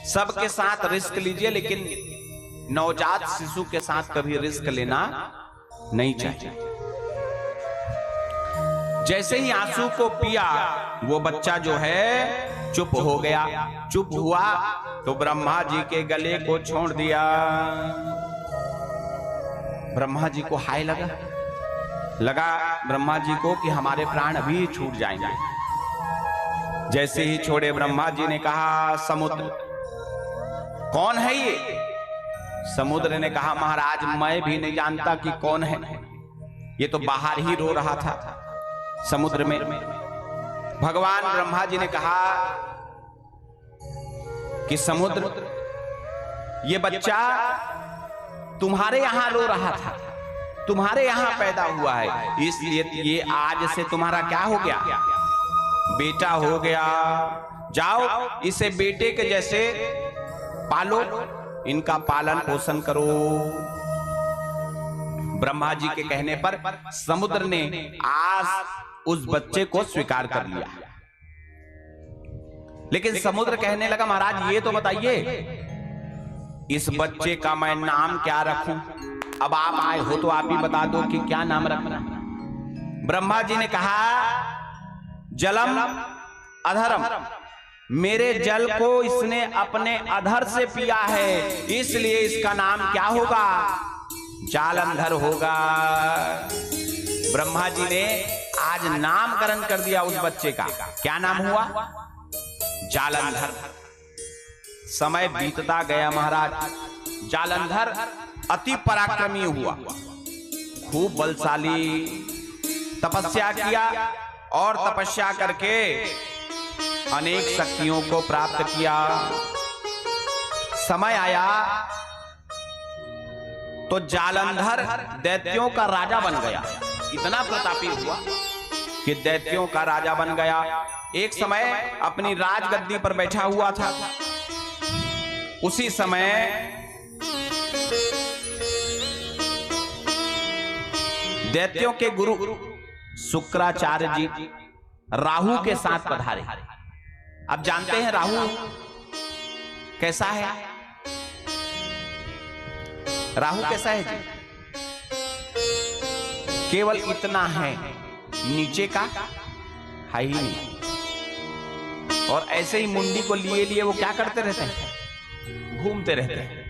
सबके साथ रिस्क लीजिए, लेकिन नवजात शिशु के साथ कभी रिस्क लेना नहीं चाहिए। जैसे ही आंसू को पिया वो बच्चा जो है चुप हो गया। चुप हुआ तो ब्रह्मा जी के गले को छोड़ दिया। ब्रह्मा जी को हाय लगा ब्रह्मा जी को कि हमारे प्राण अभी छूट जाएंगे। जैसे ही छोड़े ब्रह्मा जी ने कहा, समुद्र कौन है ये? समुद्र ने कहा, महाराज मैं भी नहीं जानता कि कौन है, ये तो बाहर ही रो रहा था समुद्र में। भगवान ब्रह्मा जी ने कहा कि समुद्र, ये बच्चा तुम्हारे यहां रो रहा था, तुम्हारे यहां पैदा हुआ है, इसलिए ये आज से तुम्हारा क्या हो गया? बेटा हो गया। जाओ इसे बेटे के जैसे पालो, इनका पालन पोषण करो। ब्रह्मा जी के कहने पर समुद्र ने आज उस बच्चे को स्वीकार कर लिया। लेकिन समुद्र कहने लगा, महाराज ये तो बताइए इस बच्चे का मैं नाम क्या रखूं? अब आप आए हो तो आप ही बता दो कि क्या नाम रखना। ब्रह्मा जी ने कहा, जलम अधरम, मेरे जल को इसने अपने अधर से पिया है, इसलिए इसका नाम क्या होगा? जालंधर होगा। ब्रह्मा जी ने आज नामकरण कर दिया उस बच्चे का। क्या नाम हुआ? जालंधर। समय बीतता गया महाराज। जालंधर अति पराक्रमी हुआ, खूब बलशाली, तपस्या किया और तपस्या करके अनेक शक्तियों को प्राप्त किया। समय आया तो जालंधर दैत्यों का राजा बन गया। इतना प्रतापी हुआ कि दैत्यों का राजा बन गया। एक समय अपनी राजगद्दी पर बैठा हुआ था। उसी समय दैत्यों के गुरु शुक्राचार्य जी राहु के साथ पधारे। अब जानते हैं राहु कैसा है? राहु कैसा है जी? केवल इतना है, नीचे का है ही नहीं। और ऐसे ही मुंडी को लिए लिए वो क्या करते रहते हैं? घूमते रहते हैं।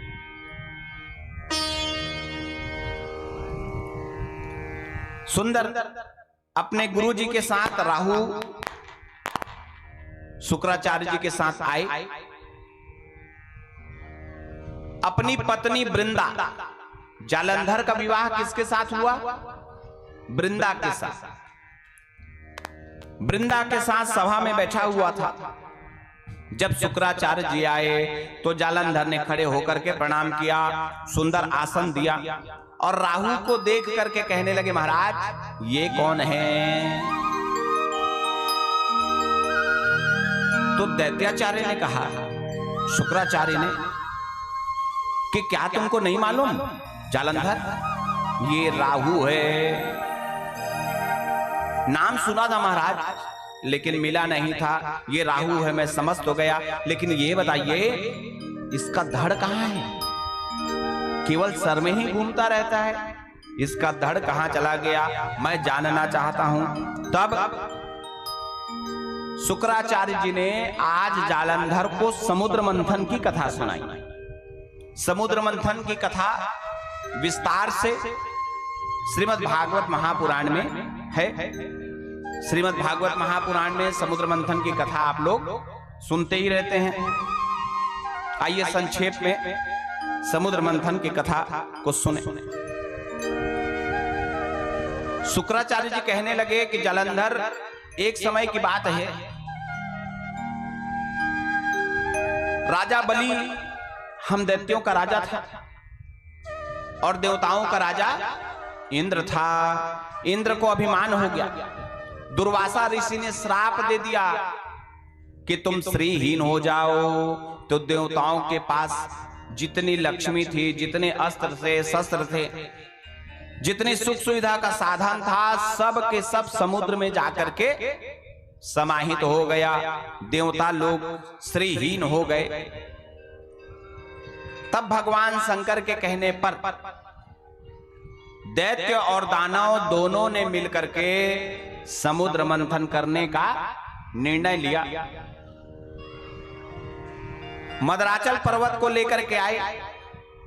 सुंदर अपने गुरु जी के साथ राहु शुक्राचार्य जी के साथ आए। अपनी पत्नी वृंदा, जालंधर का विवाह किसके साथ हुआ? वृंदा के साथ। वृंदा के साथ सभा में बैठा हुआ था। जब शुक्राचार्य जी आए तो जालंधर ने खड़े होकर के प्रणाम किया, सुंदर आसन दिया और राहु को देख करके कहने लगे, महाराज ये कौन है? तो दैत्याचार्य ने कहा, शुक्राचार्य ने, कि क्या तुमको नहीं मालूम जालंधर, ये राहु है। नाम सुना था महाराज लेकिन मिला नहीं था। ये राहु है, मैं समझ तो गया, लेकिन ये बताइए इसका धड़ कहां है? केवल सर में ही घूमता रहता है, इसका धड़ कहां चला गया? मैं जानना चाहता हूं। तब शुक्राचार्य जी ने आज जालंधर को समुद्र मंथन की कथा सुनाई। समुद्र मंथन की कथा विस्तार से श्रीमद् भागवत महापुराण में है। श्रीमद् भागवत महापुराण में समुद्र मंथन की कथा आप लोग सुनते ही रहते हैं। आइए संक्षेप में समुद्र मंथन की कथा को सुने। शुक्राचार्य जी कहने लगे कि जालंधर, एक समय की बात है, राजा बलि, हम दैत्यों का राजा था और देवताओं का राजा इंद्र था। इंद्र को अभिमान हो गया। दुर्वासा ऋषि ने श्राप दे दिया कि तुम श्रीहीन हो जाओ। तो देवताओं के पास जितनी लक्ष्मी थी, जितने अस्त्र थे, शस्त्र थे, जितनी सुख सुविधा का साधन था, सब के सब समुद्र में जाकर के समाहित हो गया। देवता लोग श्रीहीन हो गए। तब भगवान शंकर के कहने पर दैत्य और दानव दोनों ने मिलकर के समुद्र मंथन करने का निर्णय लिया। मदराचल पर्वत को लेकर के आए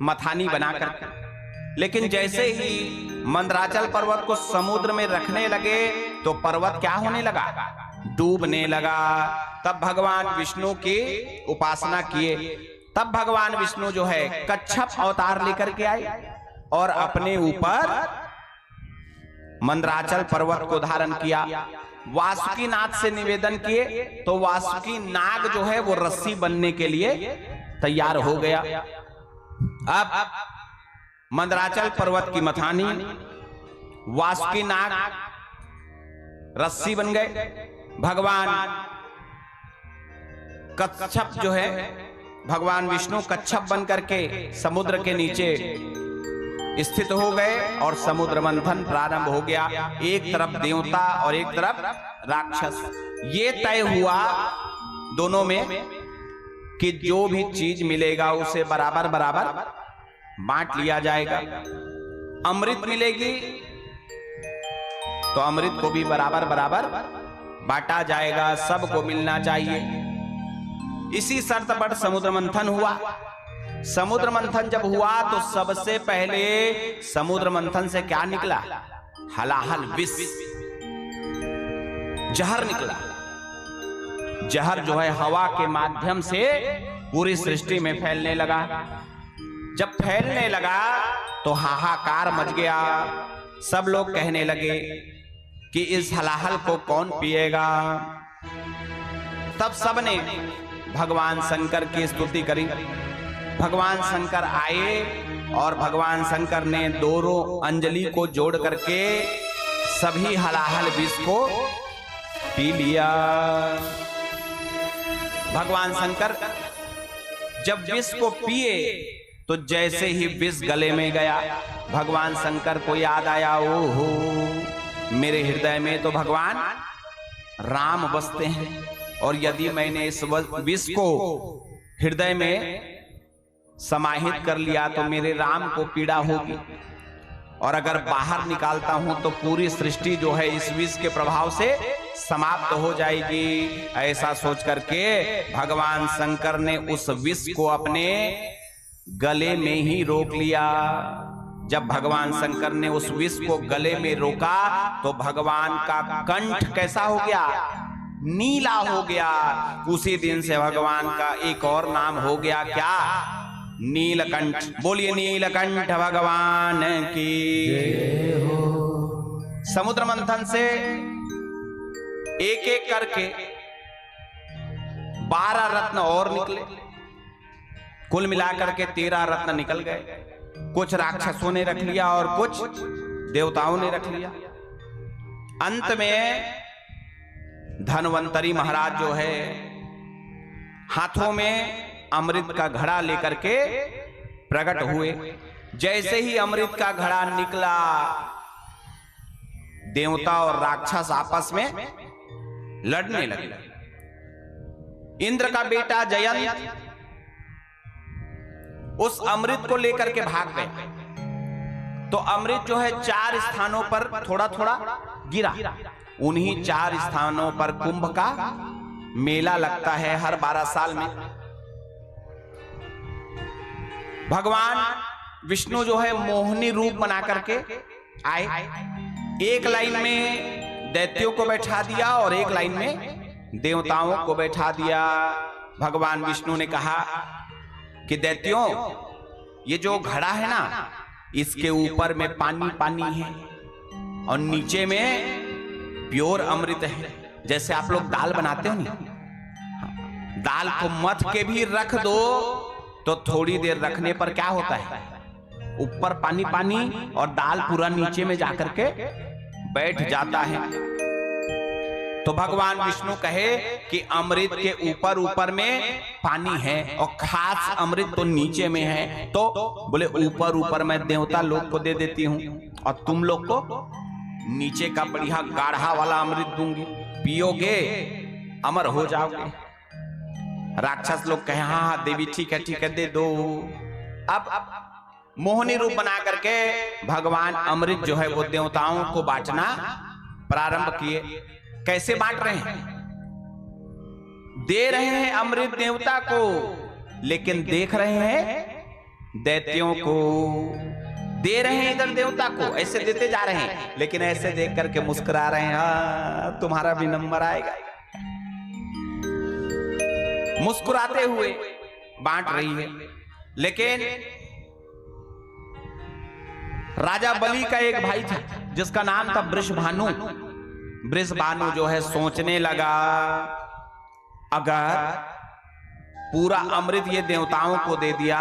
मथानी बनाकर, लेकिन जैसे ही मंदराचल पर्वत को समुद्र में रखने लगे तो पर्वत क्या होने लगा, डूबने लगा। तब भगवान विष्णु की उपासना किए। तब भगवान विष्णु जो है कच्छप अवतार लेकर के आए और अपने ऊपर मंदराचल पर्वत को धारण किया। वासुकी नाग से निवेदन किए तो वासुकी नाग जो है वो रस्सी बनने के लिए तैयार हो गया। अब मंदराचल पर्वत की मथानी, वासुकी नाग रस्सी बन गए। भगवान कच्छप जो है, भगवान विष्णु कच्छप बन करके समुद्र के नीचे स्थित हो गए और समुद्र मंथन प्रारंभ हो गया। एक तरफ देवता और एक तरफ राक्षस। ये तय हुआ दोनों में कि जो भी चीज मिलेगा उसे बराबर बराबर बांट लिया जाएगा। अमृत मिलेगी तो अमृत को भी बराबर बराबर बांटा जाएगा, सबको मिलना चाहिए। इसी शर्त पर समुद्र मंथन हुआ। समुद्र मंथन जब हुआ तो सबसे पहले समुद्र मंथन से क्या निकला, हलाहल विष, जहर निकला। जहर जो है हवा के माध्यम से पूरी सृष्टि में फैलने लगा। जब फैलने लगा तो हाहाकार मच गया। सब लोग कहने लगे कि इस हलाहल को कौन पिएगा। तब सबने भगवान शंकर की स्तुति करी। भगवान शंकर आए और भगवान शंकर ने दोनों अंजलि को जोड़ करके सभी हलाहल विष को पी लिया। भगवान शंकर जब विष को पिए तो जैसे ही विष गले में गया, भगवान शंकर को याद आया, ओहो मेरे हृदय में तो भगवान राम बसते हैं, और यदि मैंने इस विष को हृदय में समाहित कर लिया तो मेरे राम को पीड़ा होगी, और अगर बाहर निकालता हूं तो पूरी सृष्टि जो है इस विष के प्रभाव से समाप्त हो जाएगी। ऐसा सोच करके भगवान शंकर ने उस विष को अपने गले में ही रोक लिया। जब भगवान शंकर ने उस विष को गले में रोका तो भगवान का कंठ कैसा हो गया, नीला हो गया। उसी दिन से भगवान का एक और नाम हो गया, क्या, नीलकंठ। बोलिए नीलकंठ भगवान की जय हो। समुद्र मंथन से एक एक करके 12 रत्न और निकले। कुल मिलाकर के 13 रत्न निकल गए। कुछ राक्षसों ने रख लिया और कुछ देवताओं ने रख लिया। अंत में धन्वंतरी महाराज जो है हाथों में अमृत का घड़ा लेकर के प्रकट हुए। जैसे ही अमृत का घड़ा निकला, देवता और राक्षस आपस में लड़ने लगे। इंद्र का बेटा जयंत उस अमृत को लेकर के भाग गए। तो अमृत जो है 4 स्थानों पर थोड़ा थोड़ा गिरा। उन्हीं 4 स्थानों पर कुंभ का मेला लगता है हर 12 साल में। भगवान विष्णु जो है मोहिनी रूप बना करके आए। एक लाइन में दैत्यों को बैठा दिया और एक लाइन में देवताओं को बैठा दिया। भगवान विष्णु ने कहा कि दैत्यों, ये जो घड़ा है ना, इसके ऊपर में पानी पानी है और नीचे में प्योर अमृत है। जैसे आप लोग दाल बनाते हो ना, दाल को मथ के भी रख दो तो थोड़ी देर रखने पर क्या होता है, ऊपर पानी पानी और दाल पूरा नीचे में जाकर के बैठ जाता है। तो भगवान विष्णु कहे कि अमृत के ऊपर ऊपर में पानी है और खास अमृत तो नीचे में है। तो बोले ऊपर ऊपर मैं देवता लोग को दे देती हूँ और तुम लोग को नीचे का बढ़िया गाढ़ा वाला अमृत दूंगी, पियोगे अमर हो जाओगे। राक्षस लोग कहे हाँ हाँ देवी ठीक है दे दो। अब मोहिनी रूप बना करके भगवान अमृत जो है वो देवताओं को बांटना प्रारंभ किए। कैसे बांट रहे हैं? दे रहे हैं अमृत देवता को, लेकिन देख रहे हैं दैत्यों को। दे रहे हैं इधर देवता को, ऐसे देते जा रहे हैं, लेकिन ऐसे देख करके मुस्कुरा रहे हैं, हाँ तुम्हारा भी नंबर आएगा। मुस्कुराते हुए बांट रही है। लेकिन राजा बलि का एक भाई था जिसका नाम था वृषभानु। वृषभानु जो है सोचने लगा, अगर पूरा अमृत ये देवताओं को दे दिया,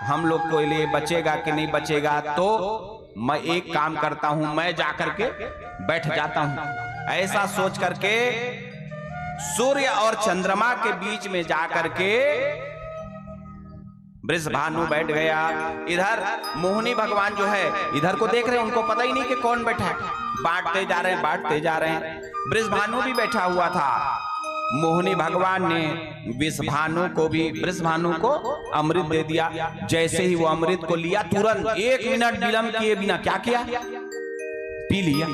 हम लोग को लिए बचेगा कि नहीं बचेगा। तो मैं एक काम करता हूं, मैं जाकर के बैठ जाता हूं। ऐसा सोच करके सूर्य और चंद्रमा के बीच में जाकर के वृषभानु बैठ गया। इधर मोहिनी भगवान जो है इधर को देख रहे हैं, उनको पता ही नहीं कि कौन बैठा है। बांटते जा रहे हैं, बांटते जा रहे हैं। वृषभानु भी बैठा हुआ था। मोहिनी भगवान ने वृषभानु को अमृत दे दिया। जैसे ही वो अमृत को लिया, तुरंत 1 मिनट विलंब किए बिना क्या किया? पी लिया।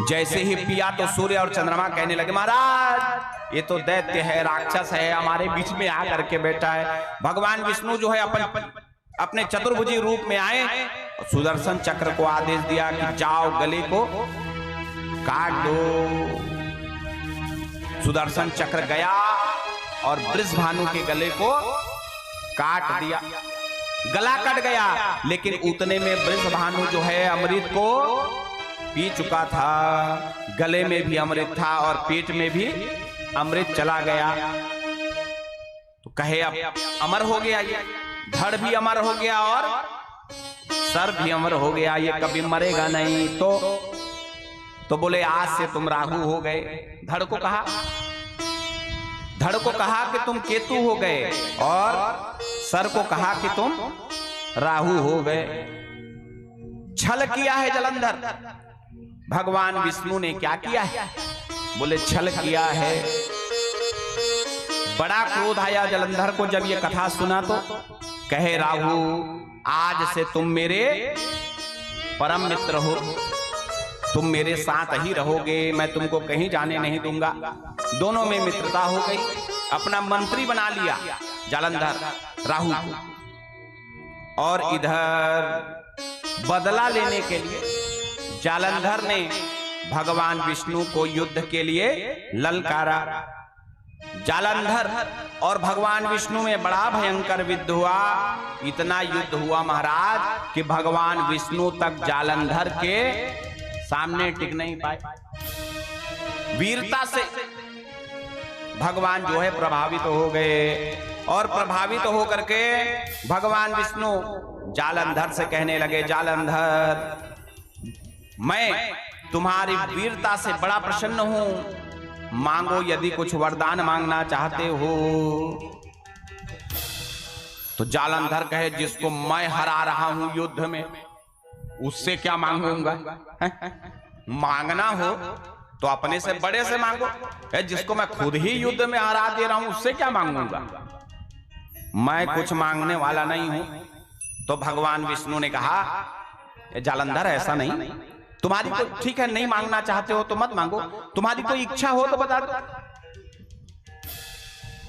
जैसे ही पिया तो सूर्य और चंद्रमा कहने लगे, महाराज ये तो दैत्य है, राक्षस है, हमारे बीच में आकर के बैठा है। भगवान विष्णु जो है अपने चतुर्भुजी रूप में आए और सुदर्शन चक्र को आदेश दिया कि जाओ गले को काट दो। सुदर्शन चक्र गया और वृषभानु के गले को काट दिया। गला कट गया, लेकिन उतने में वृषभानु जो है अमृत को पी चुका था। गले में भी अमृत था और पेट में भी अमृत चला गया। तो कहे अब अमर हो गया, ये धड़ भी अमर हो गया और सर भी अमर हो गया, ये कभी मरेगा नहीं। तो बोले आज से तुम राहु हो गए। धड़ को कहा कि तुम केतु हो गए, और सर को कहा कि तुम राहु हो गए। छल किया है जलंधर। भगवान विष्णु ने क्या किया है? बोले छल किया है। बड़ा क्रोध आया जलंधर को जब ये कथा सुना। तो कहे राहु आज से तुम मेरे परम मित्र हो, तुम मेरे साथ ही रहोगे, मैं तुमको कहीं जाने नहीं दूंगा। दोनों में मित्रता हो गई। अपना मंत्री बना लिया जालंधर राहु को। और इधर बदला लेने के लिए जालंधर ने भगवान विष्णु को युद्ध के लिए ललकारा। जालंधर और भगवान विष्णु में बड़ा भयंकर युद्ध हुआ। इतना युद्ध हुआ महाराज कि भगवान विष्णु तक जालंधर के सामने टिक नहीं पाए। वीरता से भगवान जो है प्रभावित हो गए, और प्रभावित होकर के भगवान विष्णु जालंधर से कहने लगे, जालंधर मैं तुम्हारी वीरता से बड़ा प्रसन्न हूं, मांगो यदि कुछ वरदान मांगना चाहते हो। तो जालंधर कहे, जिसको मैं हरा रहा हूं युद्ध में, उससे क्या मांगूंगा? मांगना हो तो अपने से बड़े से मांगो। जिसको मैं खुद ही युद्ध में हरा दे रहा हूं, उससे क्या मांगूंगा? मैं कुछ मांगने वाला नहीं हूं। तो भगवान विष्णु ने कहा, जालंधर ऐसा नहीं, तुम्हारी कोई ठीक है, नहीं मांगना चाहते हो तो मत मांगो, तुम्हारी कोई इच्छा हो तो बता दो।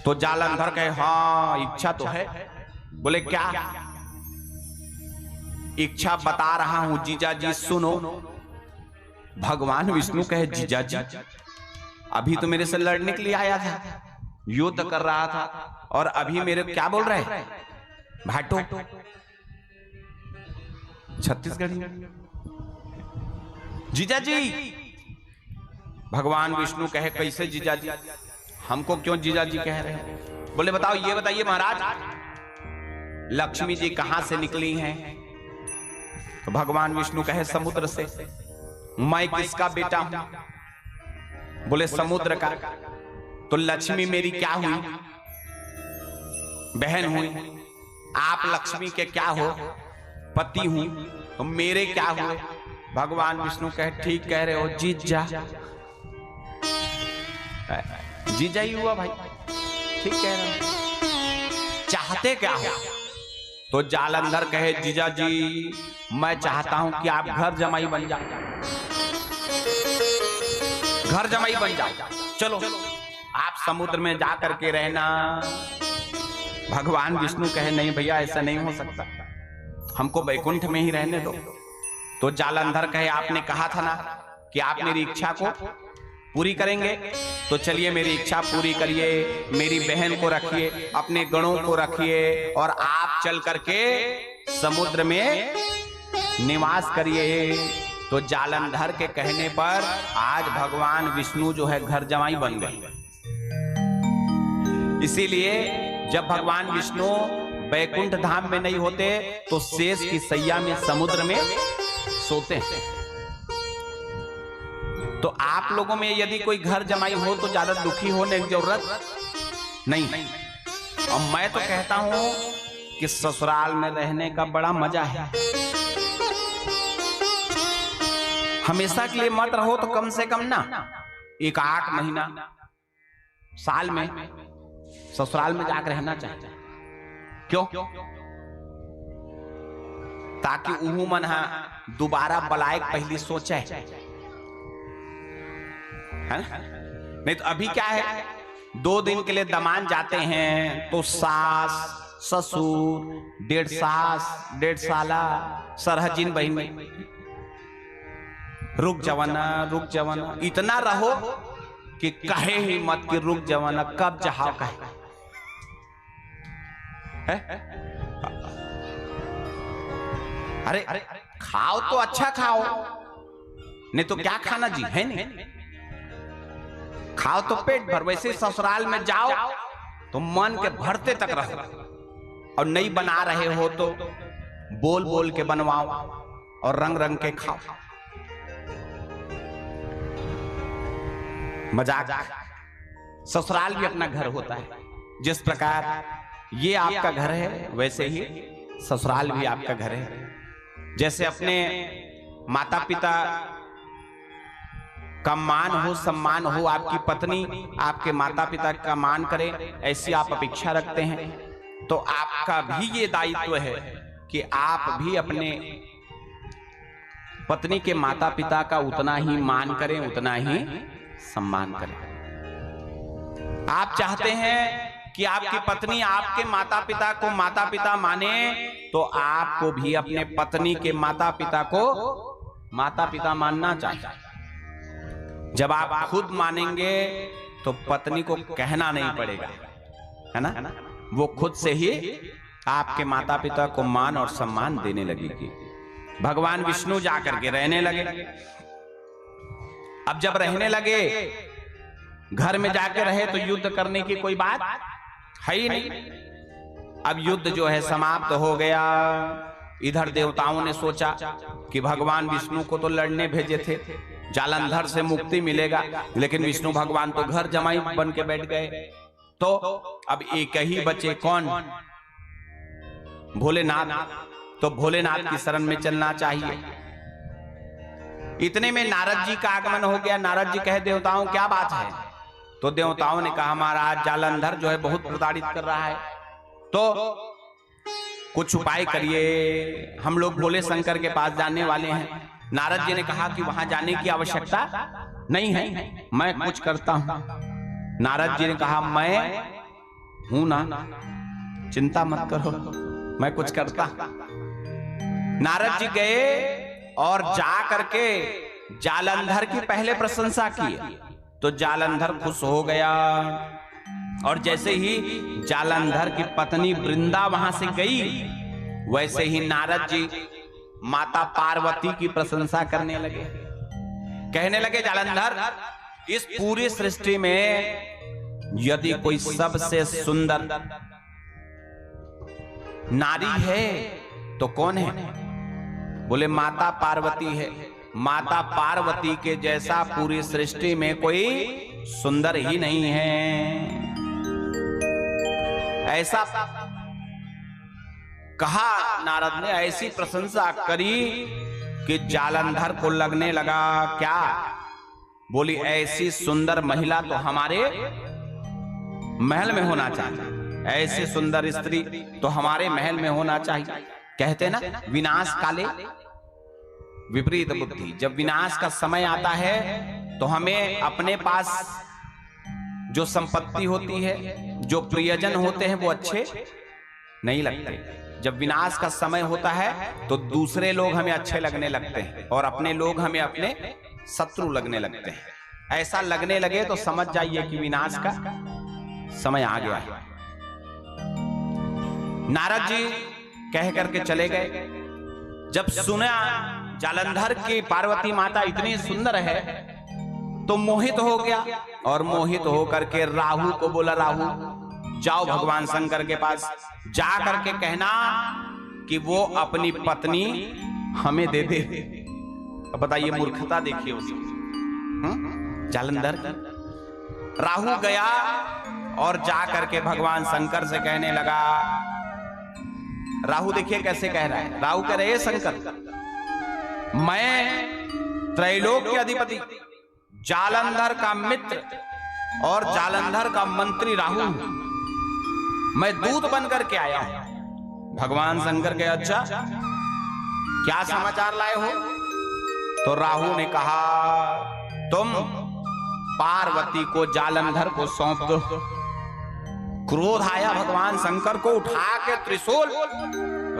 तो जालंधर कहे, हाँ इच्छा तो है। बोले क्या इच्छा? बता रहा हूं जीजा जी सुनो। भगवान विष्णु कहे, जीजा जी अभी तो मेरे से लड़ने के लिए आया था, युद्ध कर रहा था, और अभी मेरे क्या बोल रहे हैं? भाटो छत्तीसगढ़ी। जीजा जी। भगवान विष्णु कहे, कैसे जीजा जी? हमको क्यों जीजा जी कह रहे हैं? बोले बताओ, ये बताइए महाराज, लक्ष्मी जी कहां से निकली हैं? तो भगवान विष्णु कहे, समुद्र से। मैं किसका बेटा हूं? बोले समुद्र का। तो लक्ष्मी मेरी क्या हुई? बहन हुई। आप लक्ष्मी के क्या हो? पति हूं। तो मेरे क्या हुए? भगवान विष्णु कहे, ठीक कह रहे हो जीजा। जीजा ही हुआ भाई, ठीक कह रहे हो। चाहते क्या हो? तो जालंधर कहे जीजा जी मैं चाहता हूं कि आप घर जमाई बन जाओ, घर जमाई बन जाओ, चलो आप समुद्र में जा करके रहना। भगवान विष्णु कहे नहीं भैया ऐसा नहीं हो सकता, हमको वैकुंठ में ही रहने दो। तो जालंधर कहे आपने कहा था ना कि आप मेरी इच्छा को पूरी करेंगे, तो चलिए मेरी इच्छा पूरी करिए, मेरी बहन को रखिए, अपने गणों को रखिए और आप चल करके समुद्र में निवास करिए। तो जालंधर के कहने पर आज भगवान विष्णु जो है घर जमाई बन गए। इसीलिए जब भगवान विष्णु वैकुंठ धाम में नहीं होते तो शेष की सैया में समुद्र में सोते हैं। तो आप लोगों में यदि कोई घर जमाई हो तो ज्यादा दुखी होने की जरूरत नहीं। और मैं तो कहता हूं कि ससुराल में रहने का बड़ा मजा है। हमेशा के लिए मत रहो तो कम से कम ना एक 8 महीना साल में ससुराल में जाकर रहना चाहिए। क्यों? ताकि उहू मन दोबारा बलायक पहली सोचे है ना? नहीं तो अभी क्या है 2 दिन के लिए दमान जाते हैं तो सास ससुर 1.5 सास 1.5 साला सरहजिन बहन रुक जवाना इतना रहो कि कहे ही मत कि रुक जवाना कब जहां कहे अरे खाओ तो अच्छा खाओ, नहीं तो क्या खाना जी है नहीं, खाओ तो पेट भर। वैसे ससुराल में जाओ तो मन के भरते तक रहो, और नहीं बना रहे हो तो बोल बोल के बनवाओ और रंग रंग के खाओ। मजाक, ससुराल भी अपना घर होता है। जिस प्रकार ये आपका घर है वैसे ही ससुराल भी आपका घर है। जैसे अपने माता पिता का मान हो सम्मान हो, आपकी पत्नी आपके माता पिता का मान करे ऐसी आप अपेक्षा रखते हैं, तो आपका भी ये दायित्व है कि आप भी अपने पत्नी के माता पिता का उतना ही मान करें, उतना ही सम्मान करें। आप चाहते हैं कि आपकी पत्नी आपके माता पिता को माता पिता माने, तो आपको भी अपने पत्नी के माता पिता को माता पिता मानना चाहिए। जब आप खुद मानेंगे तो पत्नी को कहना नहीं पड़ेगा, है ना? वो खुद से ही आपके माता पिता को मान और सम्मान देने लगेगी। भगवान विष्णु जाकर के रहने लगे। अब जब रहने लगे, घर में जाकर रहे तो युद्ध करने की कोई बात है ही नहीं। अब युद्ध जो है समाप्त हो गया। इधर देवताओं ने सोचा कि भगवान विष्णु को तो लड़ने भेजे थे, जालंधर से मुक्ति मिलेगा, लेकिन विष्णु भगवान तो घर जमाई बन के बैठ गए। तो अब एक ही बचे, कौन? भोलेनाथ। तो भोलेनाथ की शरण में चलना चाहिए। इतने में नारद जी का आगमन हो गया। नारद जी कहे देवताओं क्या बात है? तो देवताओं ने कहा महाराज जालंधर जो है बहुत प्रताड़ित कर रहा है, तो कुछ उपाय करिए, हम लोग भोले शंकर के पास जाने वाले हैं। नारद जी ने कहा कि वहां जाने की आवश्यकता नहीं है, मैं कुछ करता हूं। नारद जी ने कहा मैं हूं ना, चिंता मत करो, मैं कुछ करता। नारद जी गए और जा करके जालंधर की पहले प्रशंसा की, तो जालंधर खुश हो गया। और जैसे ही जालंधर की पत्नी वृंदा वहां से गई, वैसे ही नारद जी माता पार्वती की प्रशंसा करने लगे। कहने लगे जालंधर, इस पूरी सृष्टि में यदि कोई सबसे सुंदर नारी है तो कौन है? बोले माता पार्वती है। माता पार्वती के जैसा पूरी सृष्टि में कोई सुंदर ही नहीं है। ऐसा कहा नारद ने, ऐसी प्रशंसा करी कि जालंधर को लगने लगा क्या? बोली ऐसी सुंदर महिला तो हमारे महल में होना चाहिए। ऐसे सुंदर स्त्री तो हमारे महल में होना चाहिए। कहते ना, विनाश काले विपरीत बुद्धि। जब विनाश का समय आता है तो हमें अपने पास जो संपत्ति होती है, जो प्रियजन होते हैं, वो अच्छे नहीं लगते। जब विनाश का समय होता है तो दूसरे लोग हमें अच्छे लगने लगते हैं और अपने लोग हमें अपने शत्रु लगने लगते हैं। ऐसा लगने लगे तो समझ जाइए कि विनाश का समय आ गया है। नारद जी कह करके चले गए। जब सुना जालंधर की पार्वती माता इतनी सुंदर है तो मोहित हो गया और मोहित होकर के राहु को बोला, राहु जाओ भगवान शंकर के पास, जा करके कहना कि वो अपनी पत्नी हमें दे दे। अब बताइए मूर्खता देखिए उसकी, जालंधर की। राहु गया और जा करके भगवान शंकर से कहने लगा। राहु देखिए कैसे कह रहा है। राहु कह रहे, शंकर, मैं त्रैलोक के अधिपति जालंधर का मित्र और जालंधर का मंत्री राहु हूं। मैं दूत बनकर के आया हूं। भगवान शंकर के, अच्छा क्या समाचार लाए हो? तो राहु ने कहा, तुम पार्वती को जालंधर को सौंप दो। क्रोध आया भगवान शंकर को, उठा के त्रिशूल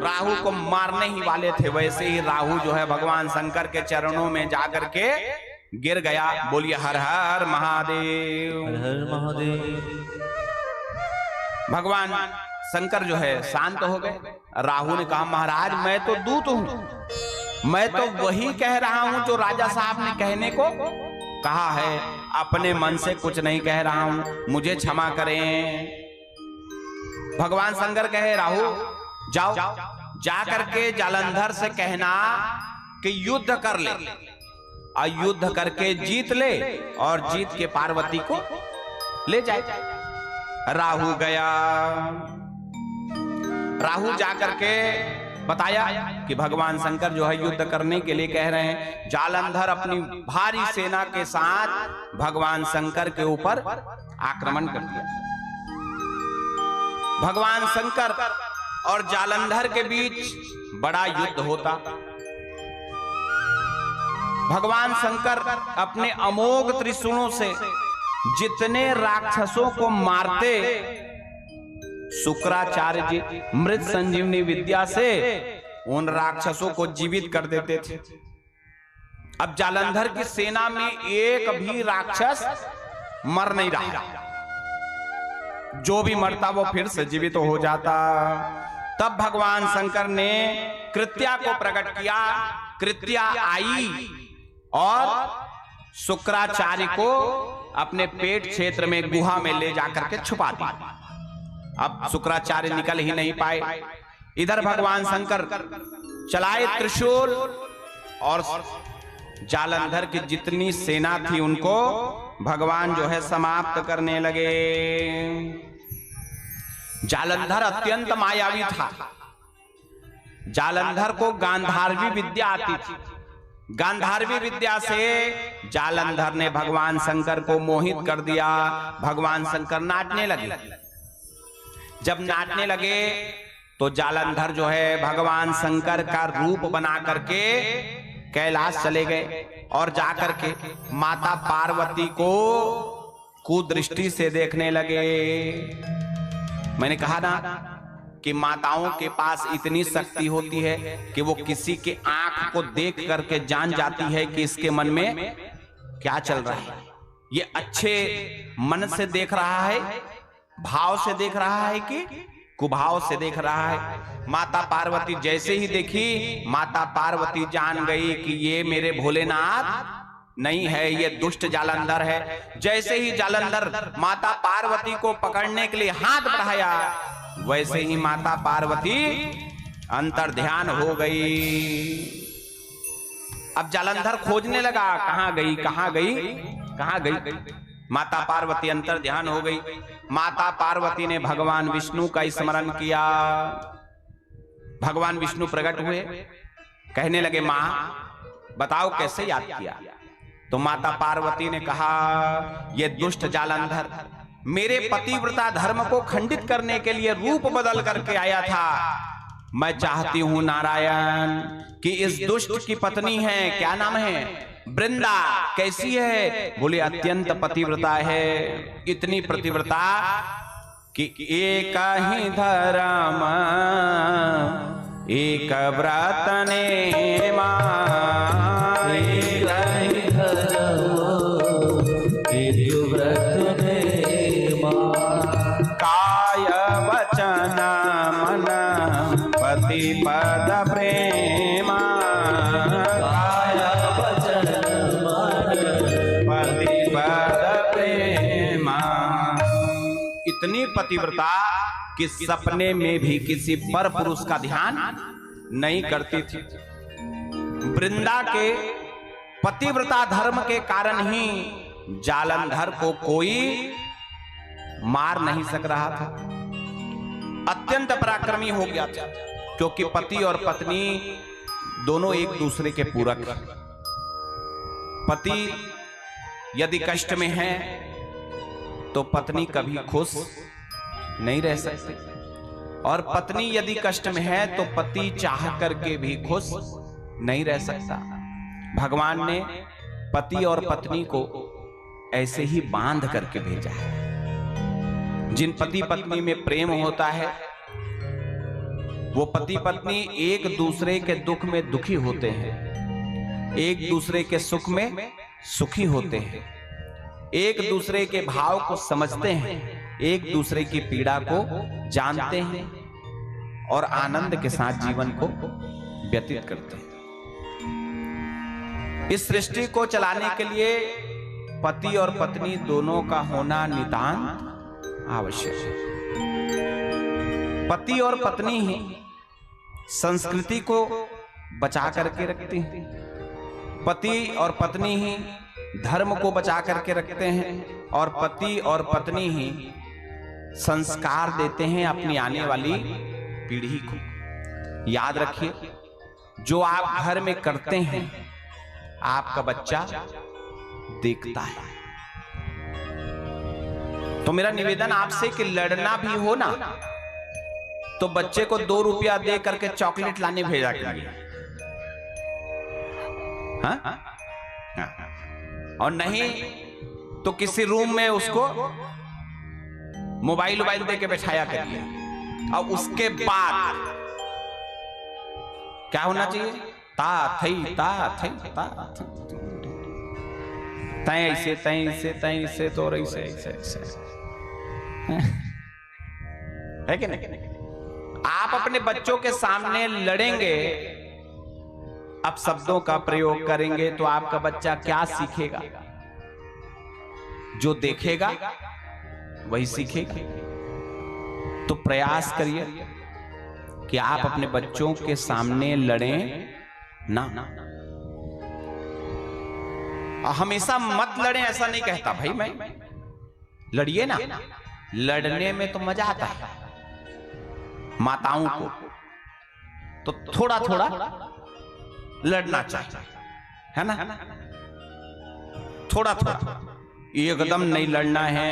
राहु को मारने ही वाले थे। वैसे ही राहु जो है भगवान शंकर के चरणों में जाकर के गिर गया। बोलिए हर हर महादेव, हर हर महादेव। भगवान शंकर जो है शांत हो गए। राहु ने कहा, महाराज मैं तो दूत हूं, मैं तो वही कह रहा हूं जो राजा साहब ने कहने को कहा है। अपने मन से कुछ नहीं कह रहा हूं, मुझे क्षमा करें। भगवान शंकर कहे, राहु जाओ, जा करके जालंधर से कहना कि युद्ध कर ले, और युद्ध करके जीत ले और जीत के पार्वती को ले जाए। राहु गया। राहु जाकर के बताया कि भगवान शंकर जो है युद्ध करने के लिए कह रहे हैं। जालंधर अपनी भारी सेना के साथ भगवान शंकर के ऊपर आक्रमण कर दिया। भगवान शंकर और जालंधर के बीच बड़ा युद्ध होता। भगवान शंकर अपने अमोघ त्रिशूलों से जितने राक्षसों को मारते, शुक्राचार्य जी मृत संजीवनी विद्या से उन राक्षसों को जीवित कर देते थे। अब जालंधर की सेना में एक भी राक्षस मर नहीं रहा। जो भी मरता वो फिर से जीवित हो जाता। तब भगवान शंकर ने कृत्या को प्रकट किया। कृत्या आई और शुक्राचार्य को अपने पेट क्षेत्र में गुहा में ले जाकर के छुपा दिया। अब शुक्राचार्य निकल ही नहीं पाए। इधर भगवान शंकर चलाए त्रिशूल और जालंधर की जितनी सेना थी उनको भगवान जो है समाप्त करने लगे। जालंधर अत्यंत मायावी था। जालंधर को गांधारवी विद्या आती थी। गांधारवी विद्या से जालंधर ने भगवान शंकर को मोहित कर दिया। भगवान शंकर नाचने लगे। जब नाचने लगे तो जालंधर जो है भगवान शंकर का रूप बना करके कैलाश चले गए और जाकर के माता पार्वती को कुदृष्टि से देखने लगे। मैंने कहा ना कि माताओं के पास इतनी शक्ति होती है कि वो किसी के आंख को देख करके जान जाती है कि इसके मन में क्या चल रहा है। ये अच्छे मन से देख रहा है, भाव से देख रहा है कि कुभाव से देख रहा है। माता पार्वती जैसे ही देखी, माता पार्वती जान गई कि ये मेरे भोलेनाथ नहीं है, ये दुष्ट जालंधर है। जैसे ही जालंधर माता पार्वती को पकड़ने के लिए हाथ बढ़ाया, वैसे ही माता पार्वती अंतर्ध्यान हो गई। अब जालंधर खोजने लगा, कहां गई कहां गई कहां गई। माता पार्वती अंतर्ध्यान हो गई। माता पार्वती ने भगवान विष्णु का स्मरण किया। भगवान विष्णु प्रकट हुए, कहने लगे, मां बताओ कैसे याद किया। तो माता पार्वती ने कहा, ये दुष्ट जालंधर मेरे पतिव्रता धर्म को खंडित करने के लिए रूप बदल करके आया था। मैं चाहती हूं नारायण कि इस दुष्ट की पत्नी है, क्या नाम है, वृंदा, कैसी है? बोले अत्यंत पतिव्रता है, इतनी पतिव्रता कि एक ही धर्म एक व्रत ने काय वचन मन पति पद प्रेमा, काय वचन मन पति पद प्रेमा। इतनी पतिव्रता कि सपने में भी किसी पर पुरुष का ध्यान नहीं करती थी। वृंदा के पतिव्रता धर्म के कारण ही जालंधर को कोई मार नहीं सक रहा था। अत्यंत पराक्रमी हो गया था, क्योंकि पति और पत्नी दोनों एक दूसरे के पूरक हैं। पति यदि कष्ट में है तो पत्नी कभी खुश नहीं रह सकती, और पत्नी यदि कष्ट में है तो पति चाह करके भी खुश नहीं रह सकता। भगवान ने पति और पत्नी को ऐसे ही बांध करके भेजा है। जिन पति पत्नी में प्रेम होता है वो पति पत्नी एक दूसरे के दुख में दुखी होते हैं, एक दूसरे के सुख में सुखी होते हैं, एक दूसरे के भाव को समझते हैं, एक दूसरे की पीड़ा को जानते हैं और आनंद के साथ जीवन को व्यतीत करते हैं। इस सृष्टि को चलाने के लिए पति और पत्नी दोनों का होना नितांत आवश्यक है। पति और पत्नी ही संस्कृति को बचा करके रखते हैं, पति और पत्नी ही धर्म को बचा करके रखते हैं, और पति और पत्नी ही संस्कार देते हैं अपनी आने वाली पीढ़ी को। याद रखिए, जो आप घर में करते हैं आपका बच्चा देखता है। तो मेरा निवेदन आपसे कि लड़ना भी हो ना तो बच्चे को 2 रुपया दे करके चॉकलेट लाने भेजा करिए, हाँ? और नहीं तो किसी रूम में उसको मोबाइल दे के बैठाया करिए, और उसके बाद क्या होना चाहिए, ता थई तय ऐसे तय ऐसे तो ऐसे है कि नहीं? आप अपने बच्चों के सामने लड़ेंगे, अब शब्दों का प्रयोग करेंगे तो आपका बच्चा क्या सीखेगा? जो देखेगा वही सीखेगा। तो प्रयास करिए कि आप अपने बच्चों के सामने लड़ें ना। हमेशा मत लड़ें ऐसा नहीं कहता भाई मैं, लड़िए ना। लड़ने में तो मजा आता है। माताओं को तो थोड़ा थोड़ा लड़ना चाहिए, है ना? थोड़ा थोड़ा, एकदम नहीं लड़ना है।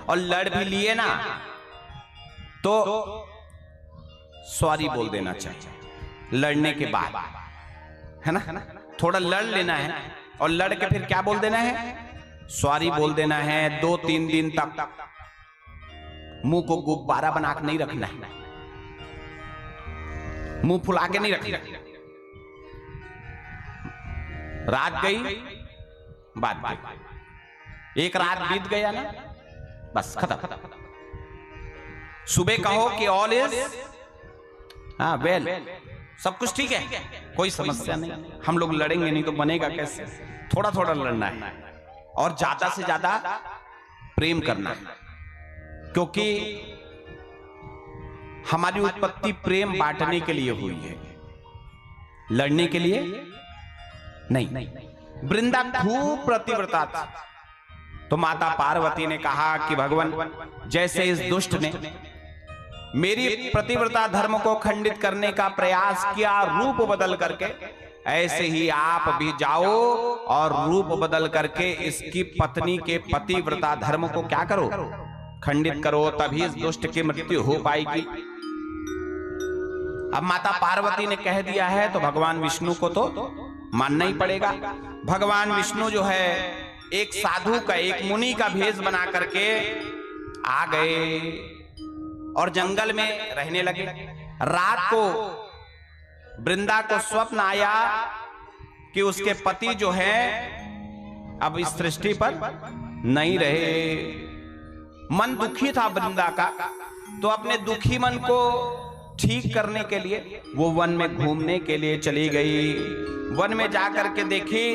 और लड़ भी लिए ना तो सॉरी बोल देना चाहिए लड़ने के बाद, है ना? थोड़ा लड़ लेना है और लड़ के फिर क्या बोल देना है, सॉरी बोल देना है। 2-3 दिन तक मुंह को गुब्बारा बना के नहीं रखना है, मुंह फुला के नहीं रखना। रात गई बात गई, एक रात बीत गया ना, बस खत्म। सुबह कहो कि ऑल इज वेल, सब कुछ ठीक है, कोई समस्या नहीं। हम लोग लड़ेंगे नहीं तो बनेगा कैसे? थोड़ा थोड़ा लड़ना है और ज्यादा से ज्यादा प्रेम करना है, क्योंकि हमारी उत्पत्ति प्रेम बांटने के लिए हुई है, लड़ने के लिए नहीं। वृंदा खूब प्रतिव्रता था, तो माता पार्वती ने कहा कि भगवान, जैसे इस दुष्ट ने मेरी प्रतिव्रता धर्म को खंडित करने का प्रयास किया रूप बदल करके, ऐसे ही आप भी जाओ और रूप बदल करके इसकी पत्नी के पतिव्रता धर्म को क्या करो, खंडित करो, तभी इस दुष्ट की मृत्यु हो पाएगी। अब माता पार्वती ने कह दिया है तो भगवान विष्णु को तो मानना ही पड़ेगा। भगवान विष्णु जो है एक साधु का, एक मुनि का भेष बना करके आ गए और जंगल में रहने लगे। रात को वृंदा को स्वप्न आया कि उसके पति जो है अब इस सृष्टि पर नहीं रहे। मन दुखी था वृंदा का, तो अपने दुखी मन को ठीक करने के लिए वो वन में घूमने के लिए चली गई। वन में जाकर के देखी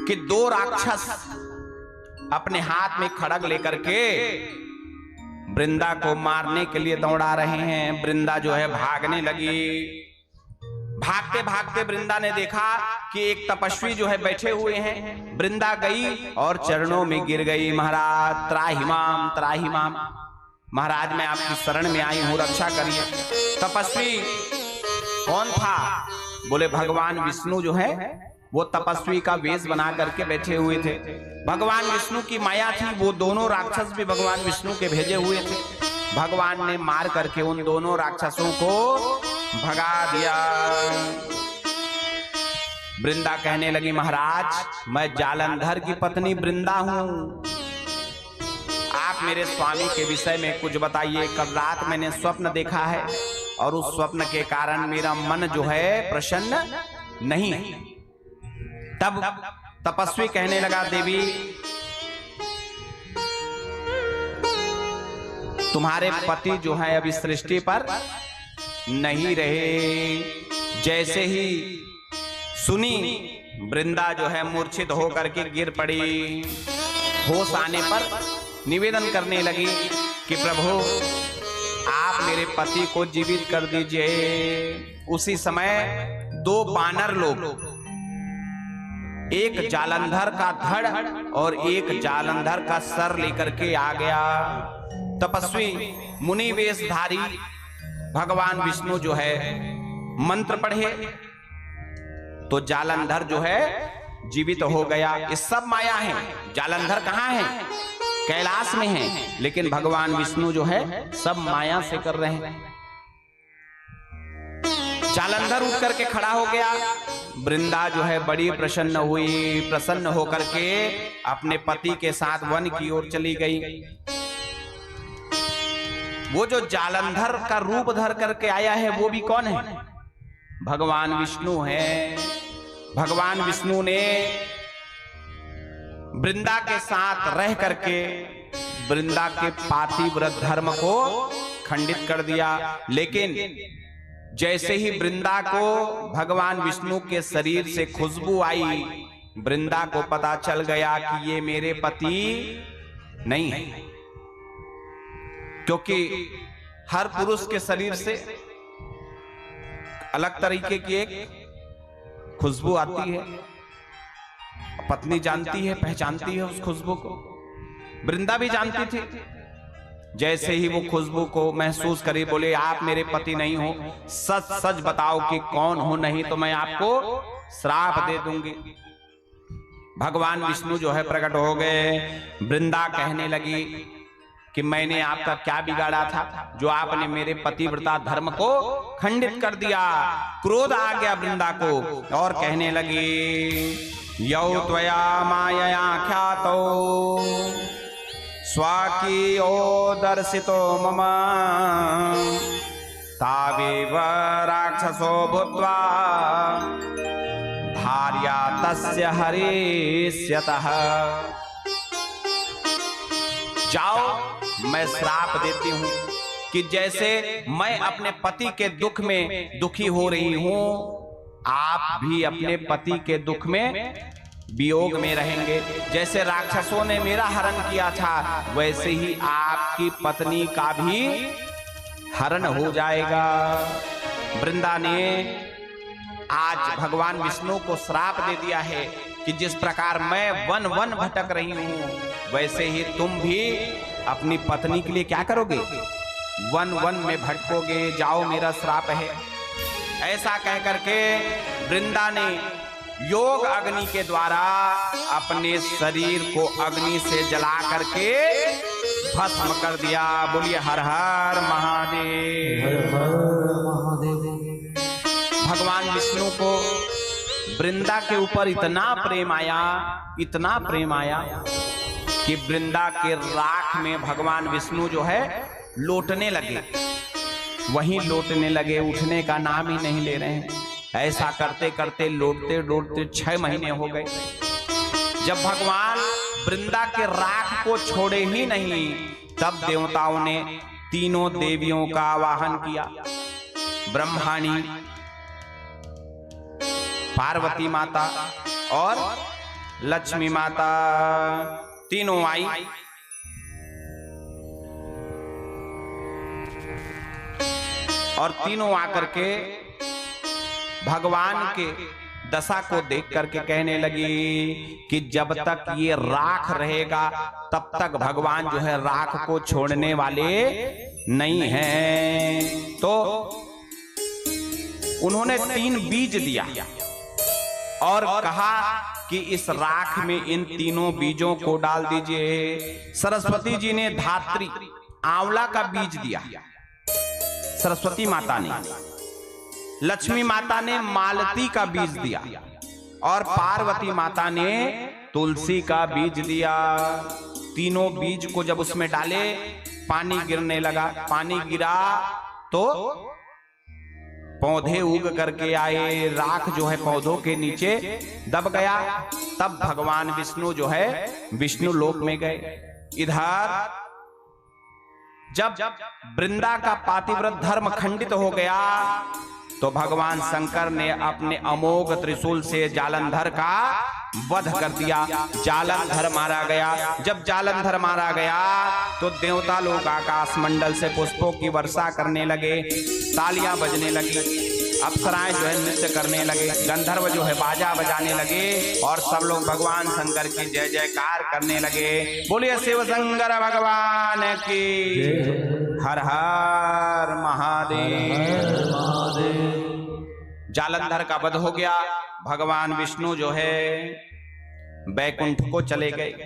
कि दो राक्षस अपने हाथ में खड़ग लेकर के वृंदा को मारने के लिए दौड़ा रहे हैं। वृंदा जो है भागने लगी। भागते भागते वृंदा ने देखा कि एक तपस्वी जो है बैठे हुए हैं। वृंदा गई और चरणों में गिर गई। महाराज त्राहिमाम त्राहिमाम, महाराज मैं आपकी शरण में आई हूं, रक्षा करिए। तपस्वी कौन था? बोले भगवान विष्णु जो है वो तपस्वी का वेश बना करके बैठे हुए थे। भगवान विष्णु की माया थी, वो दोनों राक्षस भी भगवान विष्णु के भेजे हुए थे। भगवान ने मार करके उन दोनों राक्षसों को भगा दिया। वृंदा कहने लगी महाराज मैं जालंधर की पत्नी वृंदा हूं, आप मेरे स्वामी के विषय में कुछ बताइए। कल रात मैंने स्वप्न देखा है और उस स्वप्न के कारण मेरा मन जो है प्रसन्न नहीं। तब तपस्वी कहने लगा देवी तुम्हारे पति जो है अभी सृष्टि पर नहीं रहे। जैसे ही सुनी वृंदा जो है मूर्छित होकर के गिर पड़ी। होश आने पर निवेदन करने लगी कि प्रभु आप मेरे पति को जीवित कर दीजिए। उसी समय दो बानर लोग, एक जालंधर का धड़ और एक जालंधर का सर लेकर के आ गया। तपस्वी मुनि वेशधारी भगवान विष्णु जो है मंत्र पढ़े तो जालंधर जो है जीवित हो गया। ये सब माया है। जालंधर कहाँ है? कैलाश में है, लेकिन भगवान विष्णु जो है सब माया से कर रहे हैं। जालंधर उठ करके खड़ा हो गया। वृंदा जो है बड़ी प्रसन्न हुई। प्रसन्न होकर के अपने पति के साथ वन की ओर चली गई। वो जो जालंधर का रूप धर करके आया है वो भी कौन है? भगवान विष्णु है। भगवान विष्णु ने वृंदा के साथ रह करके वृंदा के पातिव्रत धर्म को खंडित कर दिया। लेकिन जैसे ही वृंदा को भगवान विष्णु के शरीर से खुशबू आई, वृंदा को पता चल गया कि ये मेरे पति नहीं है, क्योंकि हर पुरुष के शरीर से अलग तरीके की एक खुशबू आती है। पत्नी जानती है, पहचानती है उस खुशबू को। वृंदा भी जानती थी। जैसे ही वो खुशबू को महसूस करी, बोले आप मेरे पति नहीं हो, सच सच बताओ कि कौन हो, नहीं तो मैं आपको श्राप दे दूंगी। भगवान विष्णु जो है प्रकट हो गए। वृंदा कहने लगी कि मैंने आपका क्या बिगाड़ा था जो आपने मेरे पतिव्रता धर्म को खंडित कर दिया। क्रोध आ गया वृंदा को और कहने लगी यौ त्वया मायया ख्यातो स्वाकीयो दर्शितो मम तावेव राक्षसो भूत्वा भार्या तस्य हरिष्यतः। जाओ मैं श्राप देती हूं कि जैसे मैं अपने पति के दुख में दुखी हो रही हूं, आप भी अपने पति के दुख में वियोग में रहेंगे। जैसे राक्षसों ने मेरा हरण किया था, वैसे ही आपकी पत्नी का भी हरण हो जाएगा। वृंदा ने आज भगवान विष्णु को श्राप दे दिया है कि जिस प्रकार मैं वन वन भटक रही हूं, वैसे ही तुम भी अपनी पत्नी के लिए क्या करोगे? वन वन में भटकोगे। जाओ मेरा श्राप है। ऐसा कह करके वृंदा ने योग अग्नि के द्वारा अपने शरीर को अग्नि से जला करके भस्म कर दिया। बोलिए हर हर महादेव। भगवान विष्णु को वृंदा के ऊपर इतना प्रेम आया, इतना प्रेम आया कि वृंदा के राख में भगवान विष्णु जो है लोटने लगे, वहीं लोटने लगे, उठने का नाम ही नहीं ले रहे हैं। ऐसा करते करते लोटते लोटते 6 महीने हो गए। जब भगवान वृंदा के राख को छोड़े ही नहीं, तब देवताओं ने तीनों देवियों का आवाहन किया। ब्रह्माणी, पार्वती माता और लक्ष्मी माता तीनों आई। और तीनों आकर के भगवान के दशा को देख करके कहने लगी कि जब तक ये राख रहेगा तब तक भगवान जो है राख को छोड़ने वाले नहीं हैं। तो उन्होंने 3 बीज दिया और कहा कि इस राख में इन तीनों बीजों को डाल दीजिए। सरस्वती जी ने धात्री आंवला का बीज दिया, सरस्वती माता ने। लक्ष्मी माता ने मालती का बीज दिया और पार्वती माता ने तुलसी का बीज दिया। तीनों बीज को जब उसमें डाले, पानी गिरने लगा। पानी गिरा तो पौधे उग करके आए, राख जो है पौधों के नीचे दब गया। तब भगवान विष्णु जो है विष्णु लोक में गए। इधर जब वृंदा का पातिव्रत धर्म खंडित हो गया तो भगवान शंकर ने अपने अमोघ त्रिशूल से जालंधर का वध कर दिया। जालंधर मारा गया। जब जालंधर मारा गया तो देवता लोग आकाश मंडल से पुष्पों की वर्षा करने लगे, तालियां बजने लगी, अप्सराएं जो है नृत्य करने लगे, गंधर्व जो है बाजा बजाने लगे और सब लोग भगवान शंकर की जय जयकार करने लगे। बोलिए शिव शंकर भगवान की। हर हर महादेव। जालंधर का वध हो गया। भगवान विष्णु जो है बैकुंठ को चले गए।